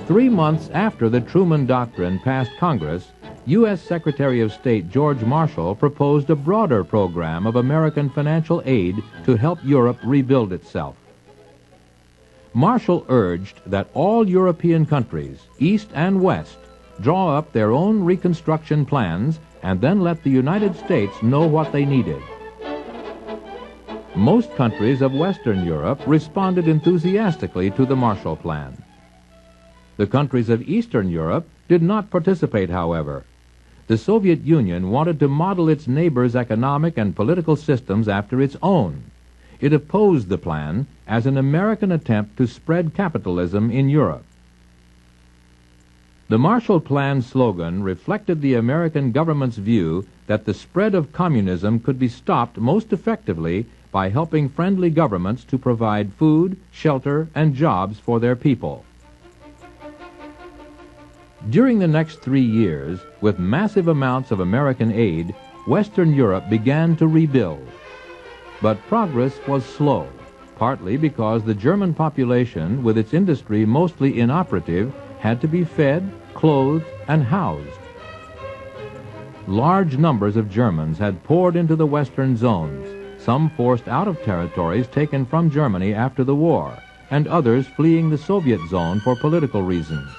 3 months after the Truman Doctrine passed Congress, U.S. Secretary of State George Marshall proposed a broader program of American financial aid to help Europe rebuild itself. Marshall urged that all European countries, East and West, draw up their own reconstruction plans and then let the United States know what they needed. Most countries of Western Europe responded enthusiastically to the Marshall Plan. The countries of Eastern Europe did not participate, however. The Soviet Union wanted to model its neighbors' economic and political systems after its own. It opposed the plan as an American attempt to spread capitalism in Europe. The Marshall Plan slogan reflected the American government's view that the spread of communism could be stopped most effectively by helping friendly governments to provide food, shelter, and jobs for their people. During the next 3 years, with massive amounts of American aid, Western Europe began to rebuild. But progress was slow, partly because the German population, with its industry mostly inoperative, had to be fed, clothed, and housed. Large numbers of Germans had poured into the western zones, some forced out of territories taken from Germany after the war, and others fleeing the Soviet zone for political reasons.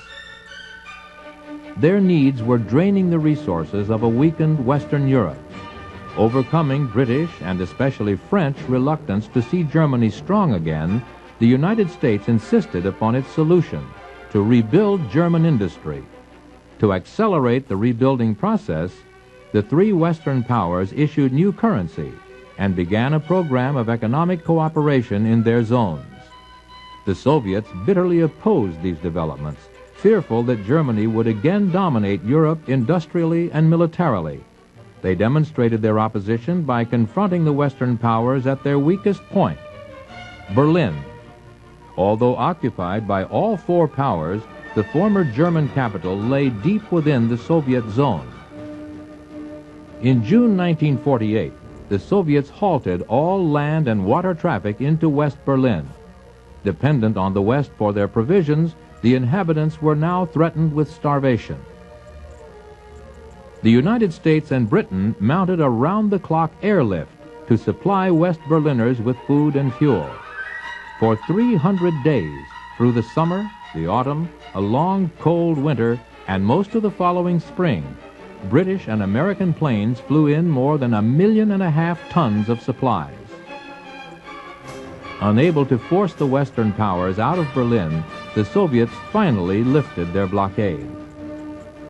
Their needs were draining the resources of a weakened Western Europe. Overcoming British and especially French reluctance to see Germany strong again, the United States insisted upon its solution: to rebuild German industry. To accelerate the rebuilding process, the 3 Western powers issued new currency and began a program of economic cooperation in their zones. The Soviets bitterly opposed these developments, fearful that Germany would again dominate Europe industrially and militarily. They demonstrated their opposition by confronting the Western powers at their weakest point: Berlin. Although occupied by all 4 powers, the former German capital lay deep within the Soviet zone. In June 1948, the Soviets halted all land and water traffic into West Berlin. Dependent on the West for their provisions, the inhabitants were now threatened with starvation. The United States and Britain mounted a round-the-clock airlift to supply West Berliners with food and fuel. For 300 days, through the summer, the autumn, a long, cold winter, and most of the following spring, British and American planes flew in more than 1.5 million tons of supplies. Unable to force the Western powers out of Berlin, the Soviets finally lifted their blockade.